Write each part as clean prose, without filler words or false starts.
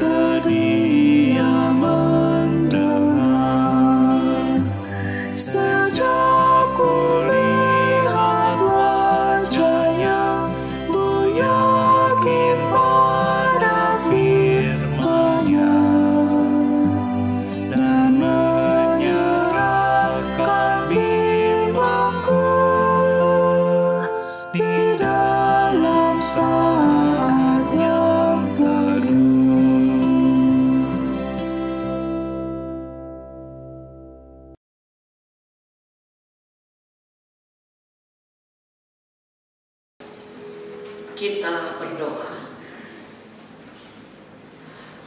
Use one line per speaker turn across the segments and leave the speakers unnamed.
sedia mendengar. Sejak kulihat wajahnya, ku yakin pada firman-Nya dan menyerahkan bimbangku di dalam saat yang teduh.
Kita berdoa.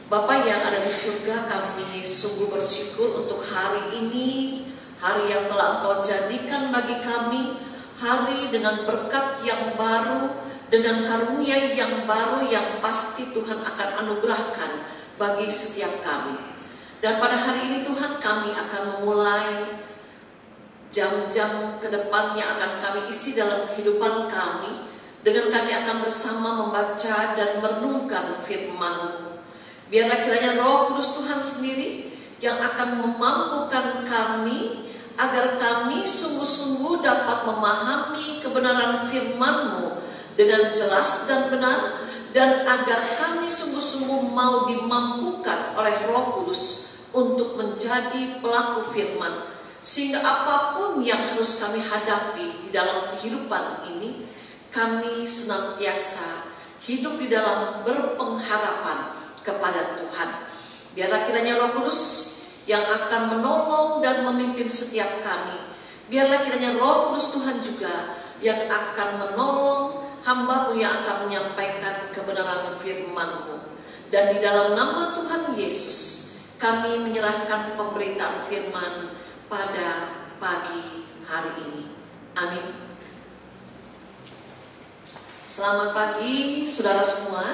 Bapa yang ada di surga, kami sungguh bersyukur untuk hari ini, hari yang telah Engkau jadikan bagi kami, hari dengan berkat yang baru, dengan karunia yang baru yang pasti Tuhan akan anugerahkan bagi setiap kami. Dan pada hari ini Tuhan, kami akan memulai jam-jam ke depan yang akan kami isi dalam kehidupan kami, dengan kami akan bersama membaca dan merenungkan firman-Mu. Biarlah kiranya Roh Kudus Tuhan sendiri yang akan memampukan kami, agar kami sungguh-sungguh dapat memahami kebenaran firman-Mu dengan jelas dan benar, dan agar kami sungguh-sungguh mau dimampukan oleh Roh Kudus untuk menjadi pelaku firman, sehingga apapun yang harus kami hadapi di dalam kehidupan ini, kami senantiasa hidup di dalam berpengharapan kepada Tuhan. Biarlah kiranya Roh Kudus yang akan menolong dan memimpin setiap kami. Biarlah kiranya Roh Kudus Tuhan juga yang akan menolong hamba-Mu yang akan menyampaikan kebenaran firman-Mu. Dan di dalam nama Tuhan Yesus, kami menyerahkan pemberitaan firman pada pagi hari ini. Amin. Selamat pagi saudara semua.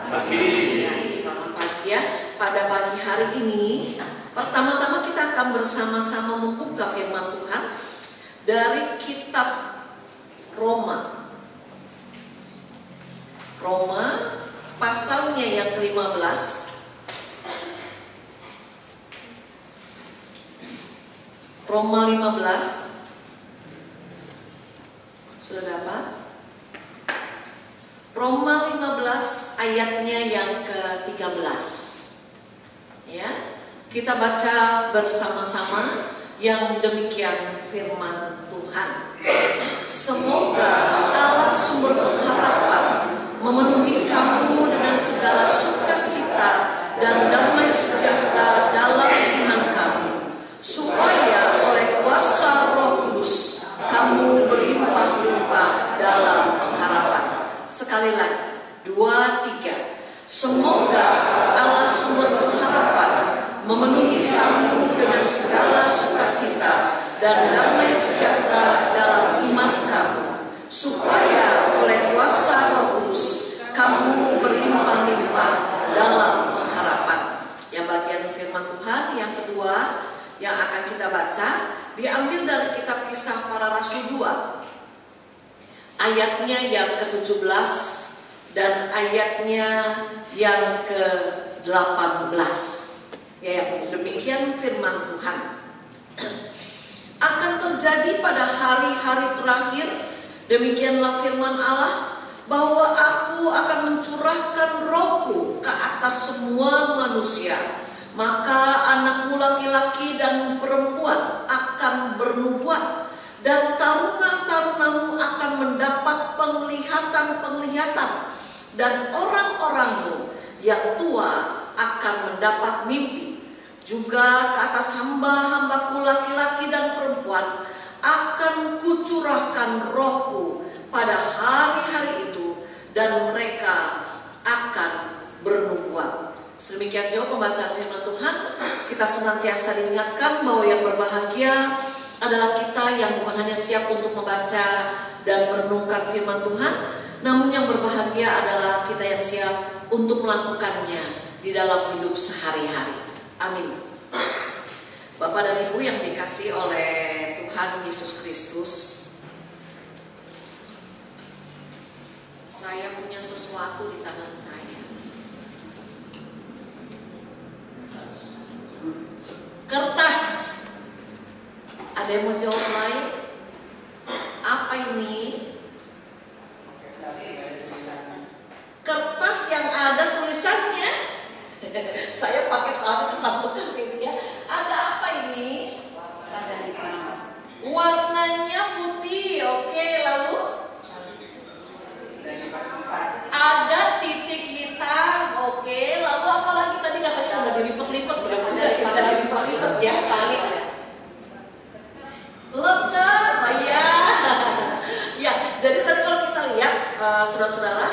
Pagi.
Ya, selamat pagi ya. Pada pagi hari ini, pertama-tama kita akan bersama-sama membuka firman Tuhan dari kitab Roma. Roma pasalnya yang ke-15. Roma 15. Sudah dapat? Roma 15 ayatnya yang ke-13. Ya, kita baca bersama-sama yang demikian firman Tuhan. Semoga Allah sumber pengharapan memenuhi kamu dengan segala sukacita dan damai sejahtera dalam iman kamu, supaya oleh kuasa Roh Kudus kamu berlimpah-limpah dalam pengharapan. Sekali lagi, 2, 3. Semoga Allah sumber pengharapan memenuhi kamu dengan segala sukacita dan damai sejahtera dalam iman kamu, supaya oleh kuasa Roh Kudus kamu berlimpah-limpah dalam pengharapan. Yang bagian firman Tuhan yang kedua yang akan kita baca diambil dari kitab Kisah Para Rasul 2. Ayatnya yang ke-17 dan ayatnya yang ke-18. Ya, demikian firman Tuhan. Akan terjadi pada hari-hari terakhir, demikianlah firman Allah, bahwa aku akan mencurahkan Rohku ke atas semua manusia. Maka anakmu laki-laki dan perempuan akan bernubuat, dan taruna-tarunamu akan mendapat penglihatan-penglihatan, dan orang-orangmu yang tua akan mendapat mimpi. Juga ke atas hamba-hambaku laki-laki dan perempuan akan kucurahkan Rohku pada hari-hari itu, dan mereka akan bernubuat. Sedemikian jauh pembacaan firman Tuhan. Kita senantiasa diingatkan bahwa yang berbahagia adalah kita yang bukan hanya siap untuk membaca dan merenungkan firman Tuhan, namun yang berbahagia adalah kita yang siap untuk melakukannya di dalam hidup sehari-hari. Amin. Bapak dan Ibu yang dikasihi oleh Tuhan Yesus Kristus, saya punya sesuatu di tangan saya. Ada yang mau jawab lain? Apa ini? Kertas yang ada tulisannya. Saya pakai selalu kertas bekas ini ya. Ada apa ini? Warnanya putih. Oke, lalu ada titik hitam. Oke, lalu apa lagi tadi katanya udah dilipat-lipat. Benar juga sih, udah dilipat-lipat ya. Lecet, ya. Ya, jadi tadi kalau kita lihat saudara-saudara,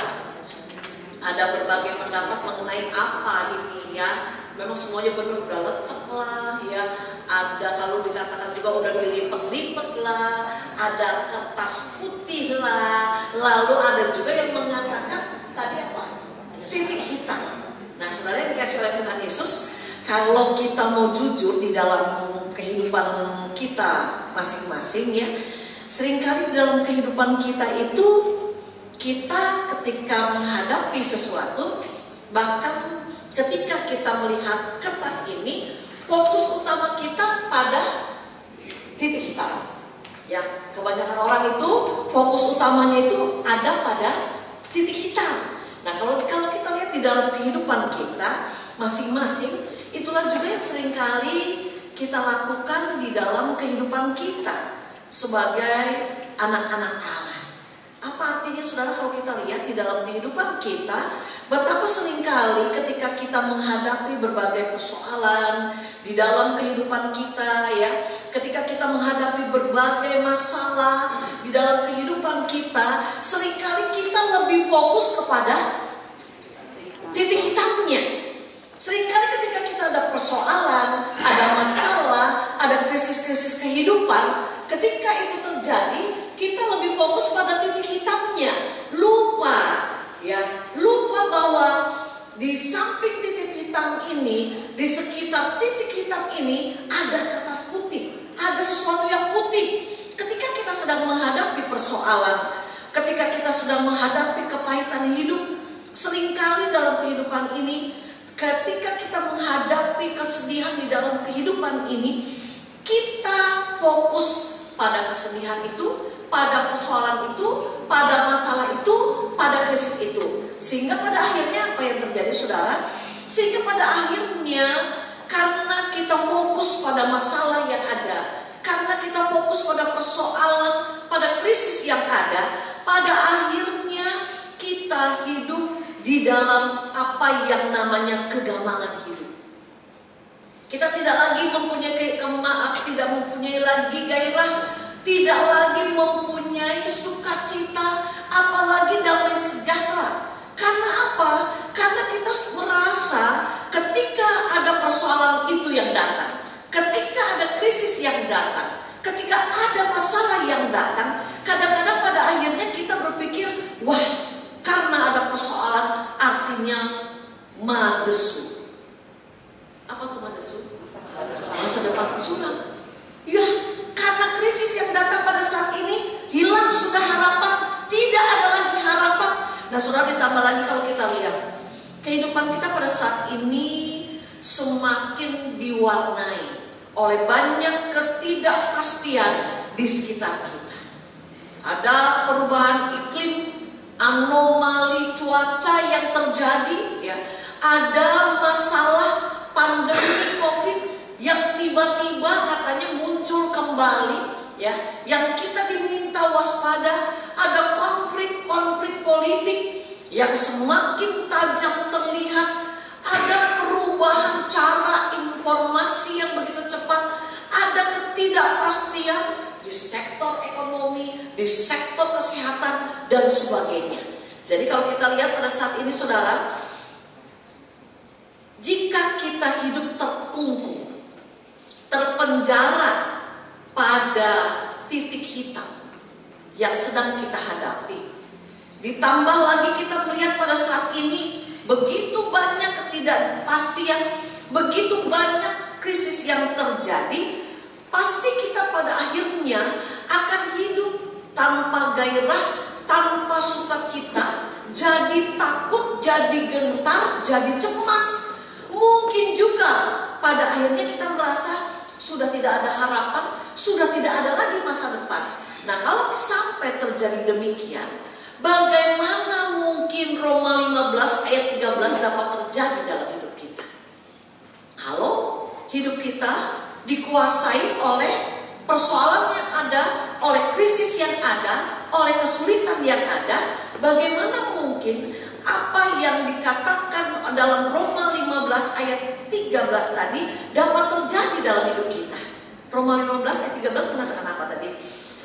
ada berbagai pendapat mengenai apa ini ya. Memang semuanya benar, udah lecek lah ya. Ada kalau dikatakan juga udah dilipat-lipat lah. Ada kertas putih lah. Lalu ada juga yang mengatakan tadi apa? Titik hitam. Nah, saudara yang dikasih oleh Tuhan Yesus, kalau kita mau jujur di dalam kehidupan kita masing-masing ya, seringkali di dalam kehidupan kita itu kita ketika menghadapi sesuatu, bahkan ketika kita melihat kertas ini, fokus utama kita pada titik hitam. Ya, kebanyakan orang itu fokus utamanya itu ada pada titik hitam. Nah, kalau kita lihat di dalam kehidupan kita masing-masing, itulah juga yang seringkali kita lakukan di dalam kehidupan kita sebagai anak-anak Allah. Apa artinya saudara kalau kita lihat di dalam kehidupan kita, betapa seringkali ketika kita menghadapi berbagai persoalan di dalam kehidupan kita ya, ketika kita menghadapi berbagai masalah di dalam kehidupan kita, seringkali kita lebih fokus kepada titik hitamnya. Seringkali ketika kita ada persoalan, ada masalah, ada krisis-krisis kehidupan, ketika itu terjadi, kita lebih fokus pada titik hitamnya. Lupa bahwa di samping titik hitam ini, di sekitar titik hitam ini ada kertas putih, ada sesuatu yang putih. Ketika kita sedang menghadapi persoalan, ketika kita sedang menghadapi kepahitan hidup, seringkali dalam kehidupan ini, ketika kita menghadapi kesedihan di dalam kehidupan ini, kita fokus pada kesedihan itu, pada persoalan itu, pada masalah itu, pada krisis itu. Sehingga pada akhirnya apa yang terjadi saudara? Sehingga pada akhirnya karena kita fokus pada masalah yang ada, karena kita fokus pada persoalan, pada krisis yang ada, pada akhirnya kita hidup di dalam apa yang namanya kegamangan hidup. Kita tidak lagi mempunyai tidak mempunyai lagi gairah, tidak lagi mempunyai sukacita, apalagi damai sejahtera. Karena apa? Karena kita merasa ketika ada persoalan itu yang datang, ketika ada krisis yang datang, ketika ada masalah yang datang, kadang-kadang pada akhirnya kita berpikir, wah, karena ada persoalan artinya madesu. Apa tuh madesu? Masa depan suram. Ya, karena krisis yang datang pada saat ini, hilang sudah harapan, tidak ada lagi harapan. Nah, saudara, ditambah lagi kalau kita lihat kehidupan kita pada saat ini semakin diwarnai oleh banyak ketidakpastian di sekitar kita. Ada perubahan iklim, anomali cuaca yang terjadi ya, ada masalah pandemi COVID yang tiba-tiba katanya muncul kembali ya, yang kita diminta waspada. Ada konflik politik yang semakin tajam terlihat, ada perubahan cara informasi yang begitu cepat, ada ketidakpastian di sektor ekonomi, di sektor kesehatan dan sebagainya. Jadi kalau kita lihat pada saat ini saudara, jika kita hidup terkungkung, terpenjara pada titik hitam yang sedang kita hadapi, ditambah lagi kita melihat pada saat ini begitu banyak ketidakpastian, begitu banyak krisis yang terjadi, pasti kita pada akhirnya akan hidup tanpa gairah, tanpa sukacita, jadi takut, jadi gentar, jadi cemas. Mungkin juga pada akhirnya kita merasa sudah tidak ada harapan, sudah tidak ada lagi masa depan. Nah, kalau sampai terjadi demikian, bagaimana mungkin Roma 15 ayat 13 dapat terjadi dalam hidup kita? Kalau hidup kita dikuasai oleh persoalan yang ada, oleh krisis yang ada, oleh kesulitan yang ada, bagaimana mungkin apa yang dikatakan dalam Roma 15 ayat 13 tadi dapat terjadi dalam hidup kita? Roma 15 ayat 13 mengatakan apa tadi?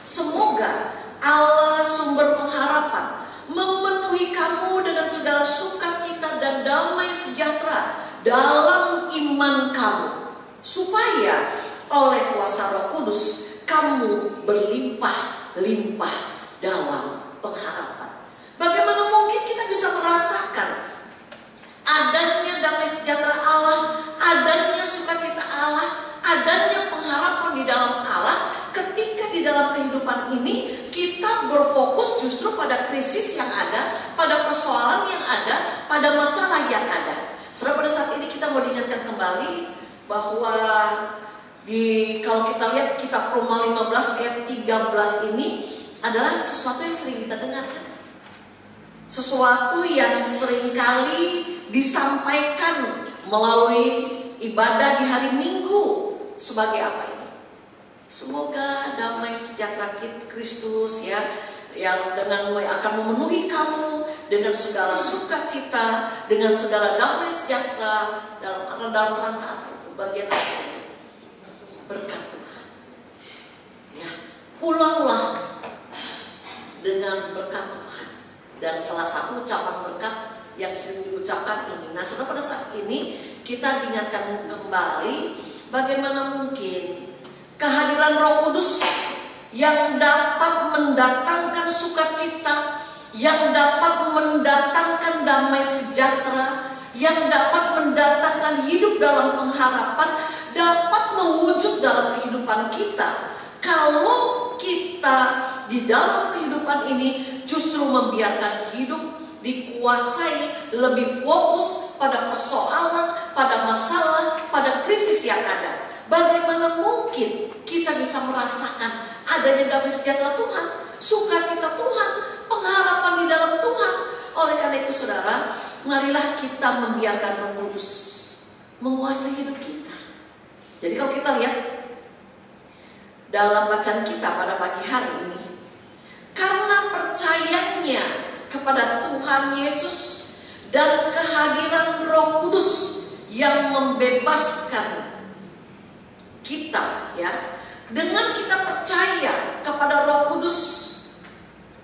Semoga Allah sumber pengharapan memenuhi kamu dengan segala sukacita dan damai sejahtera dalam iman kamu, supaya oleh kuasa Roh Kudus kamu berlimpah-limpah dalam pengharapan. Bagaimana mungkin kita bisa merasakan adanya damai sejahtera Allah, adanya sukacita Allah, adanya pengharapan di dalam Allah, ketika di dalam kehidupan ini kita berfokus justru pada krisis yang ada, pada persoalan yang ada, pada masalah yang ada. Saudara, pada saat ini kita mau diingatkan kembali bahwa kalau kita lihat kitab Roma 15 ayat 13 ini adalah sesuatu yang sering kita dengarkan. Sesuatu yang seringkali disampaikan melalui ibadah di hari Minggu. Sebagai apa ini? Semoga damai sejahtera Kristus ya, yang akan memenuhi kamu dengan segala sukacita, dengan segala damai sejahtera dalam rangka apa itu? Bagian apa? Berkat Tuhan. Ya, pulanglah dengan berkat Tuhan. Dan salah satu ucapan berkat yang sering diucapkan ini. Nah, saudara, pada saat ini kita diingatkan kembali bagaimana mungkin kehadiran Roh Kudus yang dapat mendatangkan sukacita, yang dapat mendatangkan damai sejahtera, yang dapat mendatangkan hidup dalam pengharapan, dapat mewujud dalam kehidupan kita. Kalau kita di dalam kehidupan ini justru membiarkan hidup dikuasai lebih fokus pada persoalan, pada masalah, pada krisis yang ada, bagaimana mungkin kita bisa merasakan adanya damai sejahtera Tuhan, sukacita Tuhan, pengharapan di dalam Tuhan? Oleh karena itu, saudara, marilah kita membiarkan Roh Kudus menguasai hidup kita. Jadi kalau kita lihat dalam bacaan kita pada pagi hari ini, karena percayanya kepada Tuhan Yesus dan kehadiran Roh Kudus yang membebaskan kita, ya, dengan kita percaya kepada Roh Kudus,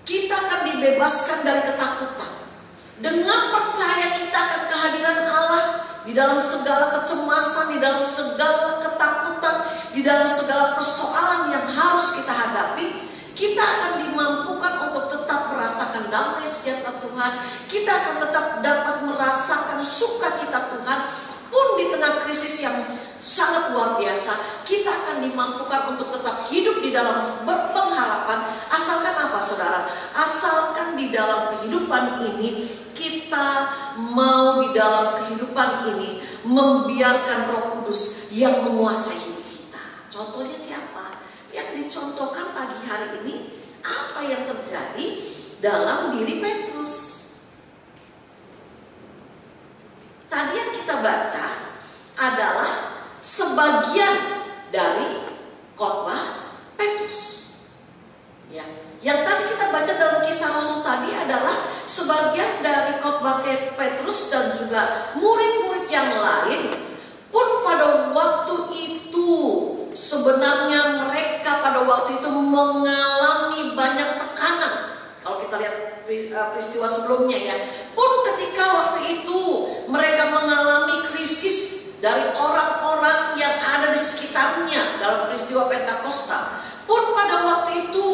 kita akan dibebaskan dari ketakutan. Dengan percaya kita akan kehadiran Allah di dalam segala kecemasan, di dalam segala ketakutan, di dalam segala persoalan yang harus kita hadapi, kita akan dimampukan untuk tetap merasakan damai sejahtera Tuhan. Kita akan tetap dapat merasakan sukacita Tuhan. Pun di tengah krisis yang sangat luar biasa, kita akan dimampukan untuk tetap hidup di dalam berpengharapan. Asalkan apa, saudara? Asalkan di dalam kehidupan ini kita mau di dalam kehidupan ini membiarkan Roh Kudus yang menguasai hidup kita. Contohnya siapa? Yang dicontohkan pagi hari ini, apa yang terjadi dalam diri Petrus. Tadi yang kita baca adalah sebagian dari khotbah Petrus. Ya, yang tadi kita baca dalam Kisah Rasul tadi adalah sebagian dari khotbah Petrus dan juga murid-murid yang lain. Pun pada waktu itu sebenarnya mereka pada waktu itu mengalami banyak tekanan. Kalau kita lihat peristiwa sebelumnya, ya, pun ketika waktu itu mereka mengalami krisis dari orang-orang yang ada di sekitarnya dalam peristiwa Pentakosta. Pun pada waktu itu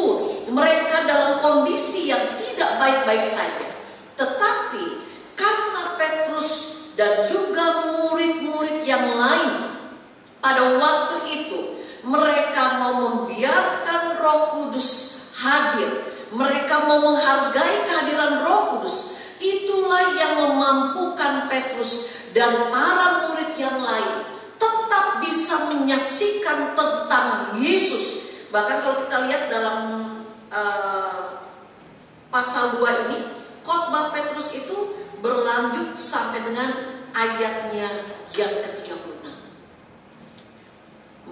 mereka dalam kondisi yang tidak baik-baik saja. Tetapi karena Petrus dan juga murid-murid yang lain pada waktu itu mereka mau membiarkan Roh Kudus hadir, mereka mau menghargai kehadiran Roh Kudus. Itulah yang memampukan Petrus dan para murid yang lain tetap bisa menyaksikan tentang Yesus Bahkan kalau kita lihat dalam pasal 2 ini, khotbah Petrus itu berlanjut sampai dengan ayatnya yang ke-36.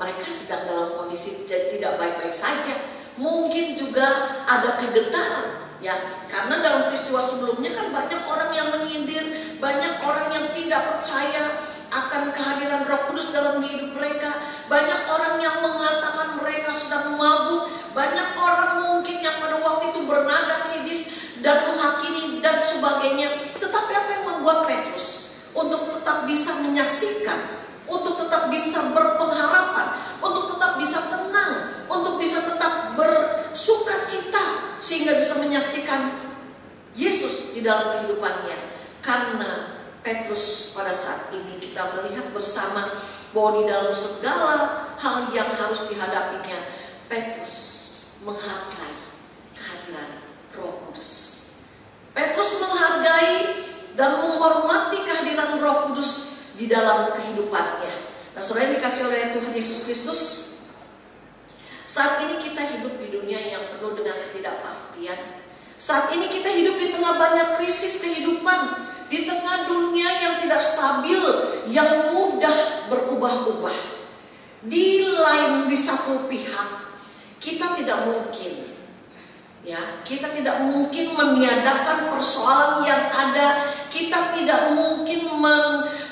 Mereka sedang dalam kondisi tidak baik-baik saja. Mungkin juga ada kegetaran, ya, karena dalam peristiwa sebelumnya kan banyak orang yang menyindir, banyak orang yang tidak percaya akan kehadiran Roh Kudus dalam hidup mereka. Banyak orang yang mengatakan mereka sedang mabuk. Banyak orang mungkin yang pada waktu itu bernada sidis dan menghakimi dan sebagainya. Tetapi apa yang membuat Petrus untuk tetap bisa menyaksikan, untuk tetap bisa berpengharapan, untuk tetap bisa tenang, untuk bisa tetap bersuka cita, sehingga bisa menyaksikan Yesus di dalam kehidupannya? Karena Petrus pada saat ini kita melihat bersama bahwa di dalam segala hal yang harus dihadapinya, Petrus menghargai kehadiran Roh Kudus. Petrus menghargai dan menghormati kehadiran Roh Kudus di dalam kehidupannya. Nah, saudara yang dikasih oleh Tuhan Yesus Kristus, saat ini kita hidup di dunia yang penuh dengan ketidakpastian. Saat ini kita hidup di tengah banyak krisis kehidupan, di tengah dunia yang tidak stabil, yang mudah berubah-ubah. Di satu pihak, kita tidak mungkin, ya, kita tidak mungkin meniadakan persoalan yang ada. Kita tidak mungkin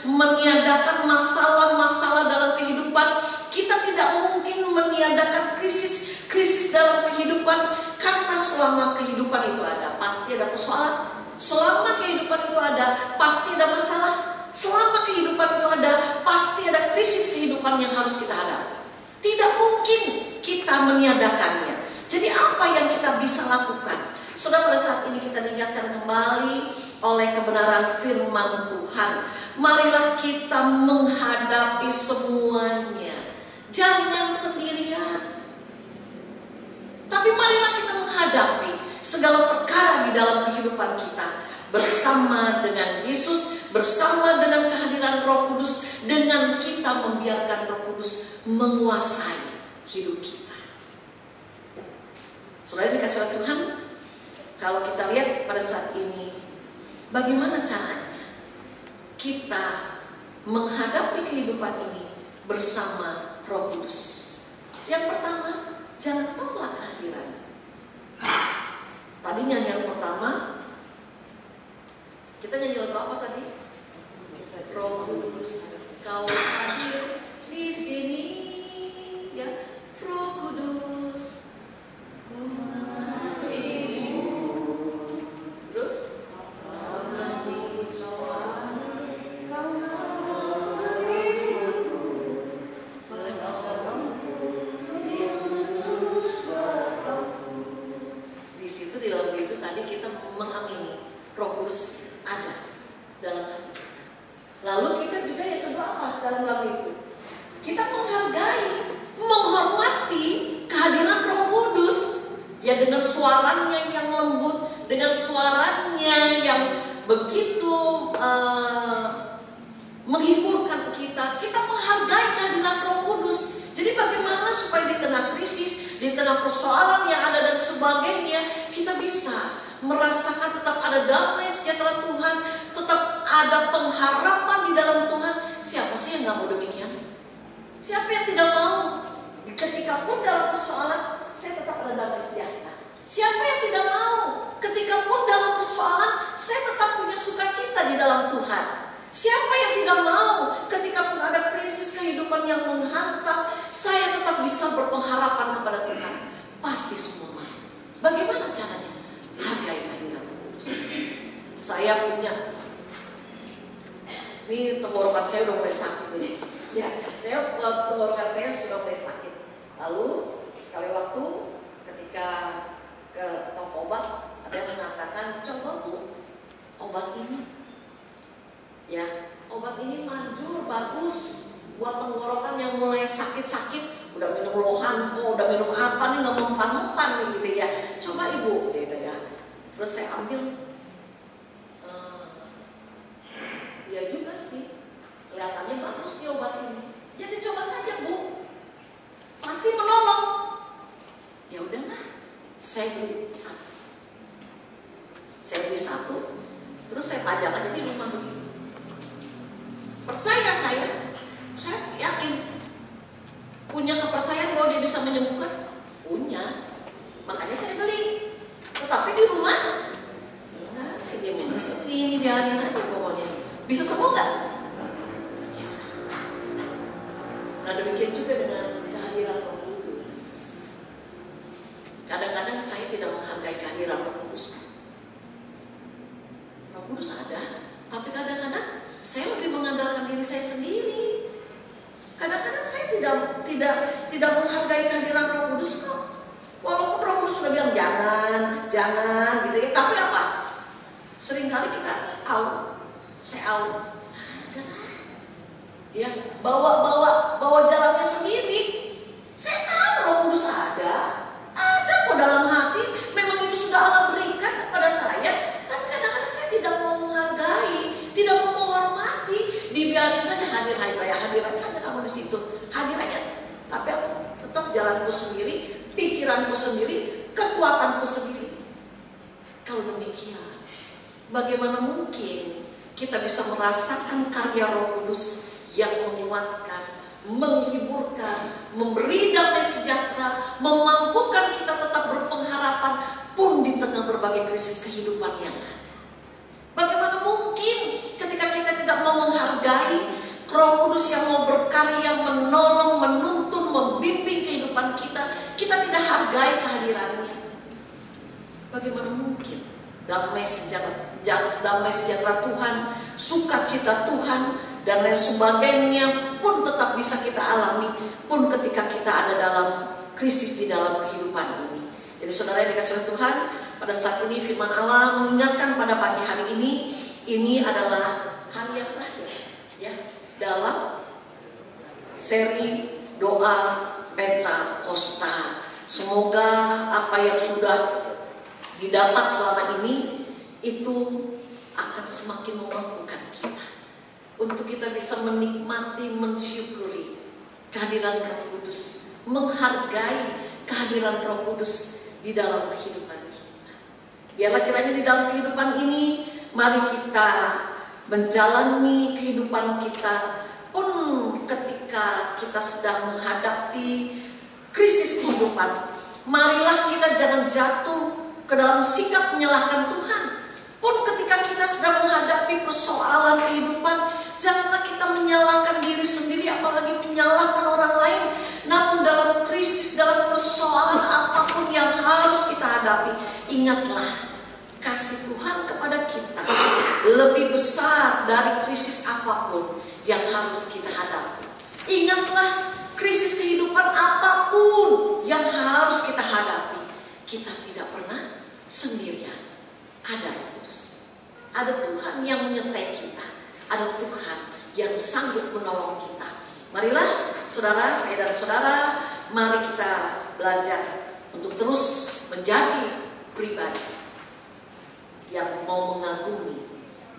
meniadakan masalah-masalah dalam kehidupan. Kita tidak mungkin meniadakan krisis dalam kehidupan, karena selama kehidupan itu ada, pasti ada persoalan. Selama kehidupan itu ada, pasti ada masalah. Selama kehidupan itu ada, pasti ada krisis kehidupan yang harus kita hadapi. Tidak mungkin kita meniadakannya. Jadi apa yang kita bisa lakukan? Saudara, pada saat ini kita diingatkan kembali oleh kebenaran firman Tuhan. Marilah kita menghadapi semuanya. Jangan sendirian. Tapi marilah kita menghadapi segala perkara di dalam kehidupan kita bersama dengan Yesus, bersama dengan kehadiran Roh Kudus, dengan kita membiarkan Roh Kudus menguasai hidup kita. Saudara dikasih oleh Tuhan, kalau kita lihat pada saat ini, bagaimana caranya kita menghadapi kehidupan ini bersama Roh Kudus? Yang pertama, jangan tolak kehadiran. Tadi nyanyian pertama, kita nyanyi lagu apa tadi? Roh Kudus, Kau hadir di sini, ya, Roh Kudus, mengasihimu. Terus, di dalam itu tadi kita mengamini Roh Kudus ada dalam hati kita. Lalu kita juga yang kedua apa dalam lagu itu? Kita menghargai, menghormati kehadiran Roh Kudus, ya, dengan suaranya yang lembut, dengan suaranya yang begitu menghiburkan kita. Kita menghargai kehadiran Roh Kudus. Jadi bagaimana supaya di tengah krisis, di tengah persoalan yang ada dan sebagainya, kita bisa merasakan tetap ada damai sejahtera Tuhan, tetap ada pengharapan di dalam Tuhan. Siapa sih yang gak mau demikian? Siapa yang tidak mau? Ketika pun dalam persoalan, saya tetap ada damai sejahtera. Siapa yang tidak mau? Ketika pun dalam persoalan, saya tetap punya sukacita di dalam Tuhan. Siapa yang tidak mau? Ketika pun ada krisis kehidupan yang menghantam, saya tetap bisa berpengharapan kepada Tuhan. Pasti semua mau. Bagaimana caranya? Hargai kehadiran Kudus. Saya punya, ini tenggorokan saya udah mulai sakit nih. Ya, tenggorokan saya sudah mulai sakit. Lalu sekali waktu ketika ke toko obat, ada yang mengatakan, coba Bu, obat ini, ya, obat ini manjur, bagus buat tenggorokan yang mulai sakit-sakit. Udah minum Lohanpo, udah minum apa nih, nggak mempan-mempan nih gitu ya. Coba Ibu, gitu ya. Terus saya ambil, ya juga sih, kelihatannya bagus nih obat ini. Jadi coba saja Bu, pasti menolong. menyembuhkan? Punya. Makanya saya beli. Tetapi di rumah, enggak, saya diamin. Ini biarin aja pokoknya. Bisa sembuh nggak? Bisa. Nah demikian juga dengan kehadiran Roh Kudus. Kadang-kadang saya tidak menghargai kehadiran Roh Kudus. Roh Kudus ada, tapi kadang-kadang saya lebih mengandalkan diri saya sendiri. Kadang-kadang saya tidak menghargai kehadiran Roh Kudus kok. Walaupun Roh Kudus sudah bilang jangan gitu ya. Tapi apa? Seringkali kita saya ya bawa jalannya sendiri. Saya tahu Roh Kudus ada kok dalam hati. Memang itu sudah Allah berikan kepada saya. Tapi kadang-kadang saya tidak mau menghargai, tidak mau menghormati. Dibiarin saja hadir saja kamu di situ, hadir aja. Tapi aku tetap jalanku sendiri, pikiranku sendiri, kekuatanku sendiri. Kalau demikian, bagaimana mungkin kita bisa merasakan karya Roh Kudus yang menguatkan, menghiburkan, memberi damai sejahtera, memampukan kita tetap berpengharapan pun di tengah berbagai krisis kehidupan yang ada. Bagaimana mungkin ketika kita tidak mau menghargai Roh Kudus yang mau berkarya, menolong, menuntun, membimbing kehidupan kita, kita tidak hargai kehadirannya. Bagaimana mungkin damai sejahtera Tuhan, sukacita Tuhan, dan lain sebagainya pun tetap bisa kita alami pun ketika kita ada dalam krisis di dalam kehidupan ini. Jadi saudara yang dikasihi Tuhan, pada saat ini firman Allah mengingatkan pada pagi hari ini adalah hari yang terakhir ya dalam seri doa Pentakosta. Semoga apa yang sudah didapat selama ini itu akan semakin memampukan kita untuk kita bisa menikmati, mensyukuri kehadiran Roh Kudus, menghargai kehadiran Roh Kudus di dalam kehidupan kita. Biarlah kiranya di dalam kehidupan ini, mari kita menjalani kehidupan kita pun ketika kita sedang menghadapi krisis kehidupan. Marilah kita jangan jatuh ke dalam sikap menyalahkan Tuhan. Pun ketika kita sedang menghadapi persoalan kehidupan, janganlah kita menyalahkan diri sendiri, apalagi menyalahkan orang lain. Namun dalam krisis, dalam persoalan apapun yang harus kita hadapi, ingatlah kasih Tuhan kepada kita lebih besar dari krisis apapun yang harus kita hadapi. Ingatlah krisis kehidupan apapun yang harus kita hadapi, kita tidak pernah sendirian. Ada Roh Kudus, ada Tuhan yang menyertai kita, ada Tuhan yang sanggup menolong kita. Marilah saudara, saya dan saudara, mari kita belajar untuk terus menjadi pribadi yang mau mengagumi,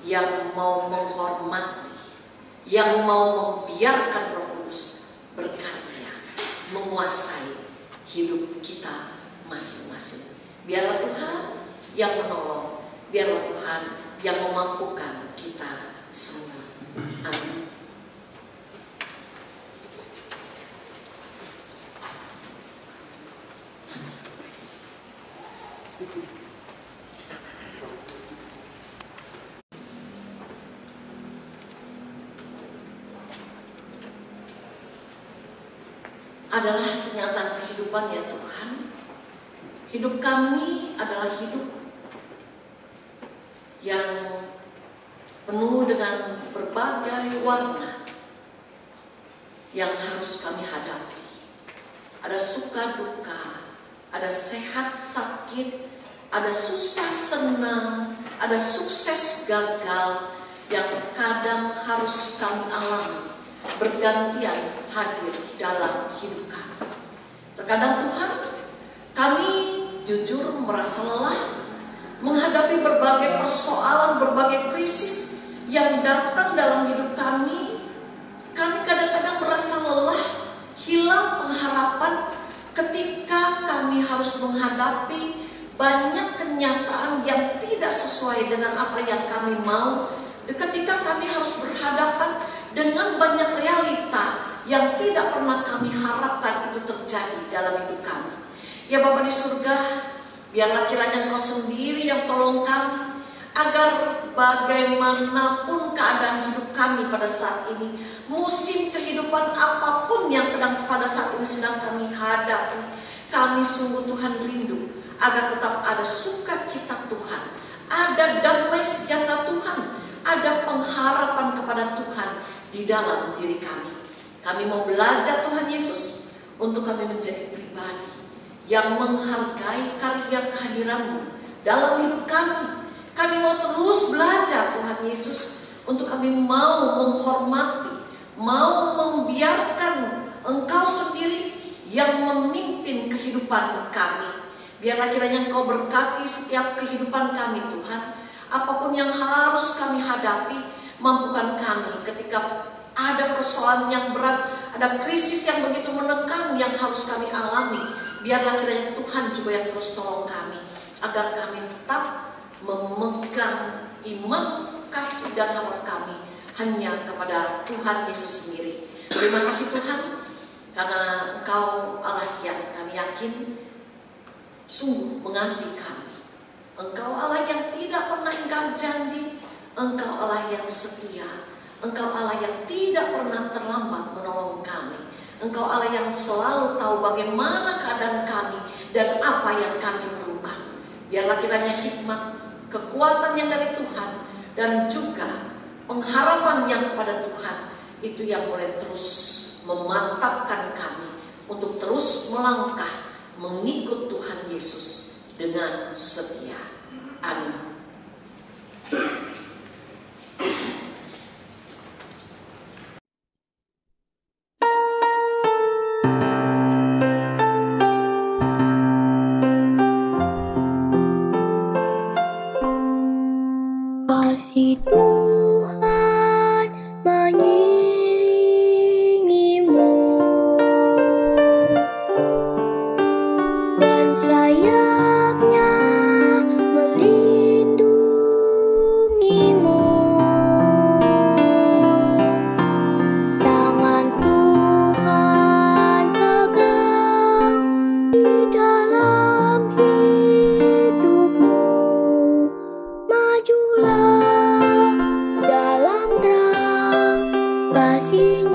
yang mau menghormati, yang mau membiarkan Roh Kudus berkarya, menguasai hidup kita masing-masing. Biarlah Tuhan yang menolong, biarlah Tuhan yang memampukan kita semua. Amin. Adalah kenyataan kehidupan ya Tuhan. Hidup kami adalah hidup yang penuh dengan berbagai warna yang harus kami hadapi. Ada suka duka, ada sehat sakit, ada susah senang, ada sukses gagal yang kadang harus kami alami, bergantian hadir dalam hidup kami. Terkadang Tuhan, kami jujur merasa lelah menghadapi berbagai persoalan, berbagai krisis yang datang dalam hidup kami. Kami kadang-kadang merasa lelah, hilang pengharapan ketika kami harus menghadapi banyak kenyataan yang tidak sesuai dengan apa yang kami mau. Ketika kami harus berhadapan dengan banyak realita yang tidak pernah kami harapkan itu terjadi dalam hidup kami. Ya Bapa di surga, biarlah kiranya Engkau sendiri yang tolong kami, agar bagaimanapun keadaan hidup kami pada saat ini, musim kehidupan apapun yang pada saat ini sedang kami hadapi, kami sungguh Tuhan rindu agar tetap ada sukacita Tuhan, ada damai sejahtera Tuhan, ada pengharapan kepada Tuhan di dalam diri kami. Kami mau belajar Tuhan Yesus untuk kami menjadi pribadi yang menghargai karya kehadiran-Mu dalam hidup kami. Kami mau terus belajar Tuhan Yesus untuk kami mau menghormati, mau membiarkan Engkau sendiri yang memimpin kehidupan kami. Biarlah kiranya Engkau berkati setiap kehidupan kami Tuhan. Apapun yang harus kami hadapi, mampukan kami ketika ada persoalan yang berat, ada krisis yang begitu menekan yang harus kami alami. Biarlah kiranya Tuhan juga yang terus tolong kami, agar kami tetap memegang iman, kasih dan harap kami hanya kepada Tuhan Yesus sendiri. Terima kasih Tuhan, karena Engkau Allah yang kami yakin sungguh mengasihi kami. Engkau Allah yang tidak pernah ingkar janji. Engkau Allah yang setia. Engkau Allah yang tidak pernah terlambat menolong kami. Engkau Allah yang selalu tahu bagaimana keadaan kami dan apa yang kami perlukan. Biarlah kiranya hikmat, kekuatan yang dari Tuhan, dan juga pengharapan yang kepada Tuhan, itu yang boleh terus memantapkan kami untuk terus melangkah mengikut Tuhan Yesus dengan setia. Amin.
Kasih Tuhan mengiringimu, dan sayapnya melindungimu. Tangan Tuhan pegang di dalam hidupmu. Majulah dalam terang kasih-Nya.